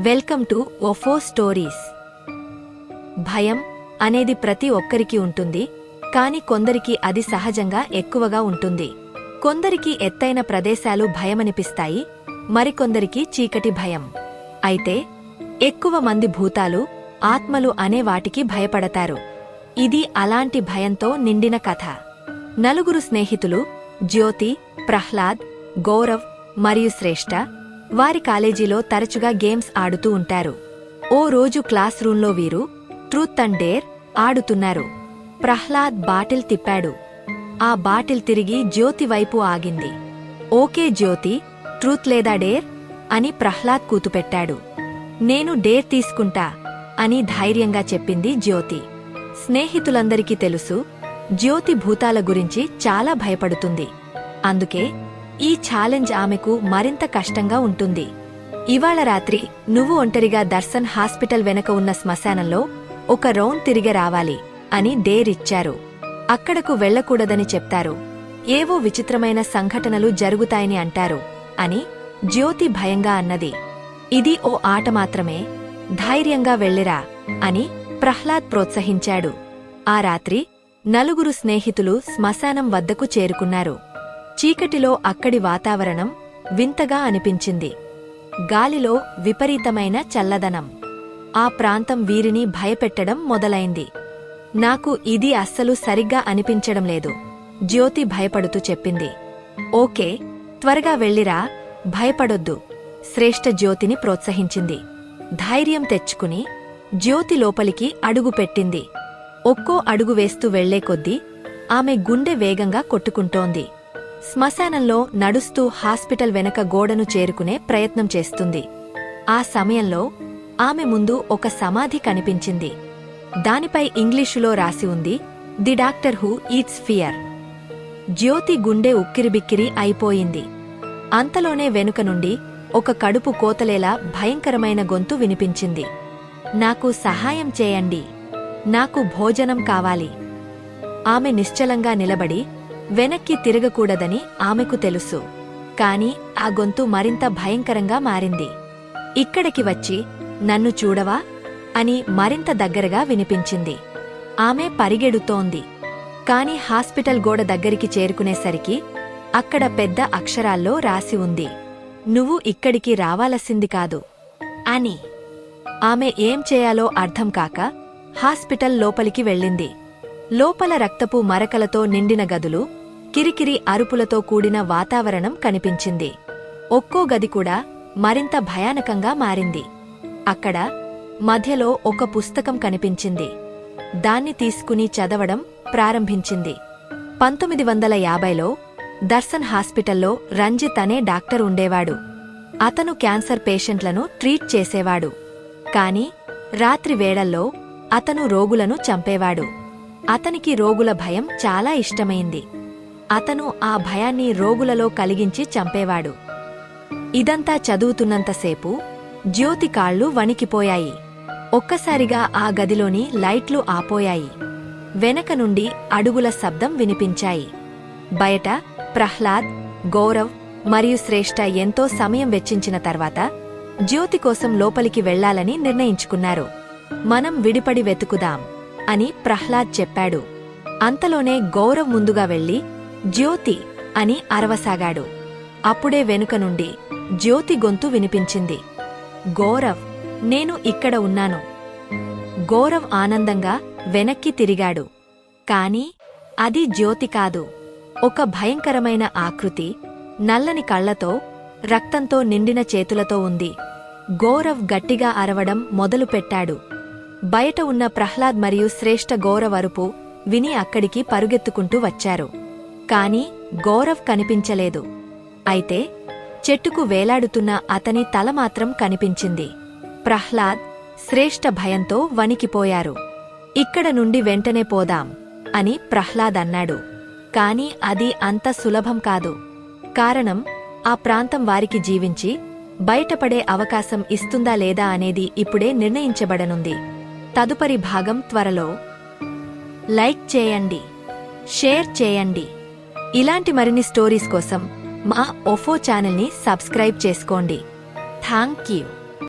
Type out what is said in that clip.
Welcome to ఒఫో stories. భయం అనేది ప్రతి ఒక్కరికి ఉంటుంది, కాని కొందరికి అది సహజంగా ఎక్కువగా ఉంటుంది. కొందరికి ఎత్తైన ప్రదేశాలు భయమనిపిస్తాయి, మరికొందరికి చీకటి భయం. అయితే ఎక్కువ మంది భూతాలు, ఆత్మలు అనే వాటికి భయపడతారు. ఇది అలాంటి భయంతో నిండిన కథ. నలుగురు స్నేహితులు జ్యోతి, ప్రహ్లాద్, గౌరవ్ మరియు శ్రేష్ఠ వారి కాలేజీలో తరచుగా గేమ్స్ ఆడుతూ ఉంటారు. ఓ రోజు క్లాస్ రూంలో వీరు ట్రూత్ అండ్ డేర్ ఆడుతున్నారు. ప్రహ్లాద్ బాటిల్ తిప్పాడు. ఆ బాటిల్ తిరిగి జ్యోతి వైపు ఆగింది. ఓకే జ్యోతి, ట్రూత్ లేదా డేర్ అని ప్రహ్లాద్ కూతుపెట్టాడు. నేను డేర్ తీసుకుంటా అని ధైర్యంగా చెప్పింది జ్యోతి. స్నేహితులందరికీ తెలుసు, జ్యోతి భూతాల గురించి చాలా భయపడుతుంది. అందుకే ఈ ఛాలెంజ్ ఆమెకు మరింత కష్టంగా ఉంటుంది. ఇవాళ రాత్రి నువ్వు ఒంటరిగా దర్శన్ హాస్పిటల్ వెనక ఉన్న శ్మశానంలో ఒక రౌండ్ తిరిగి రావాలి అని డేర్ ఇచ్చారు. అక్కడకు వెళ్లకూడదని చెప్తారు. ఏవో విచిత్రమైన సంఘటనలు జరుగుతాయని అంటారు అని జ్యోతి భయంగా అన్నది. ఇది ఓ ఆట మాత్రమే, ధైర్యంగా వెళ్ళిరా అని ప్రహ్లాద్ ప్రోత్సహించాడు. ఆ రాత్రి నలుగురు స్నేహితులు శ్మశానం వద్దకు చేరుకున్నారు. చీకటిలో అక్కడి వాతావరణం వింతగా అనిపించింది. గాలిలో విపరీతమైన చల్లదనం. ఆ ప్రాంతం వీరిని భయపెట్టడం మొదలైంది. నాకు ఇది అస్సలు సరిగ్గా అనిపించడం లేదు, జ్యోతి భయపడుతూ చెప్పింది. ఓకే, త్వరగా వెళ్ళిరా, భయపడొద్దు, శ్రేష్ఠ జ్యోతిని ప్రోత్సహించింది. ధైర్యం తెచ్చుకుని జ్యోతి లోపలికి అడుగుపెట్టింది. ఒక్కో అడుగు వేస్తూ వెళ్లే కొద్దీ ఆమె గుండె వేగంగా కొట్టుకుంటోంది. శ్మశానంలో నడుస్తూ హాస్పిటల్ వెనక గోడను చేరుకునే ప్రయత్నం చేస్తుంది. ఆ సమయంలో ఆమె ముందు ఒక సమాధి కనిపించింది. దానిపై ఇంగ్లీషులో రాసి ఉంది, the doctor who eats fear. Jyoti గుండె ఉక్కిరిబిక్కిరి అయిపోయింది. అంతలోనే వెనుక నుండి ఒక కడుపు కోతలేలా భయంకరమైన గొంతు వినిపించింది. నాకు సహాయం చేయండి, నాకు భోజనం కావాలి. ఆమె నిశ్చలంగా నిలబడి వెనక్కి తిరగకూడదని ఆమెకు తెలుసు. కాని ఆ గొంతు మరింత భయంకరంగా మారింది. ఇక్కడికి వచ్చి నన్ను చూడవా అని మరింత దగ్గరగా వినిపించింది. ఆమె పరిగెడుతోంది. కాని హాస్పిటల్ గోడ దగ్గరికి చేరుకునేసరికి అక్కడ పెద్ద అక్షరాల్లో రాసి ఉంది, నువ్వు ఇక్కడికి రావాల్సింది కాదు అని. ఆమె ఏం చేయాలో అర్థం కాక హాస్పిటల్ లోపలికి వెళ్ళింది. లోపల రక్తపు మరకలతో నిండిన గదులు, కిరికిరి అరుపులతో కూడిన వాతావరణం కనిపించింది. ఒక్కో గది కూడా మరింత భయానకంగా మారింది. అక్కడ మధ్యలో ఒక పుస్తకం కనిపించింది. దాన్ని తీసుకుని చదవడం ప్రారంభించింది. 1950లో దర్శన్ హాస్పిటల్లో రంజిత్ అనే డాక్టర్ ఉండేవాడు. అతను క్యాన్సర్ పేషెంట్లను ట్రీట్ చేసేవాడు. కాని రాత్రి వేళల్లో అతను రోగులను చంపేవాడు. అతనికి రోగుల భయం చాలా ఇష్టమైంది. అతను ఆ భయాన్ని రోగులలో కలిగించి చంపేవాడు. ఇదంతా చదువుతున్నంతసేపు జ్యోతి కాళ్ళు వణికిపోయాయి. ఒక్కసారిగా ఆ గదిలోని లైట్లు ఆపోయాయి. వెనక నుండి అడుగుల శబ్దం వినిపించాయి. బయట ప్రహ్లాద్, గౌరవ్ మరియు శ్రేష్ఠ ఎంతో సమయం వెచ్చించిన తర్వాత జ్యోతి కోసం లోపలికి వెళ్లాలని నిర్ణయించుకున్నారు. మనం విడిపడి వెతుకుదాం అని ప్రహ్లాద్ చెప్పాడు. అంతలోనే గౌరవ్ ముందుగా వెళ్లి జ్యోతి అని అరవసాగాడు. అప్పుడే వెనుక నుండి జ్యోతి గొంతు వినిపించింది, గౌరవ్, నేను ఇక్కడ ఉన్నాను. గౌరవ్ ఆనందంగా వెనక్కి తిరిగాడు. కాని అది జ్యోతి కాదు. ఒక భయంకరమైన ఆకృతి, నల్లని కళ్లతో, రక్తంతో నిండిన చేతులతో ఉంది. గౌరవ్ గట్టిగా అరవడం మొదలుపెట్టాడు. బయట ఉన్న ప్రహ్లాద్ మరియు శ్రేష్ఠ గౌరవ్ అరుపు విని అక్కడికి పరుగెత్తుకుంటూ వచ్చారు. కాని గౌరవ్ కనిపించలేదు. అయితే చెట్టుకు వేలాడుతున్న అతని తల మాత్రం కనిపించింది. ప్రహ్లాద్, శ్రేష్ఠ భయంతో వణికిపోయారు. ఇక్కడ నుండి వెంటనే పోదాం అని ప్రహ్లాద్ అన్నాడు. కాని అది అంత సులభం కాదు. కారణం, ఆ ప్రాంతం వారికి జీవించి బయటపడే అవకాశం ఇస్తుందా లేదా అనేది ఇప్పుడే నిర్ణయించబడనుంది. తదుపరి భాగం త్వరలో. లైక్ చేయండి, షేర్ చేయండి. ఇలాంటి మరిన్ని స్టోరీస్ కోసం మా ఒఫో ఛానల్ని సబ్స్క్రైబ్ చేసుకోండి. Thank you.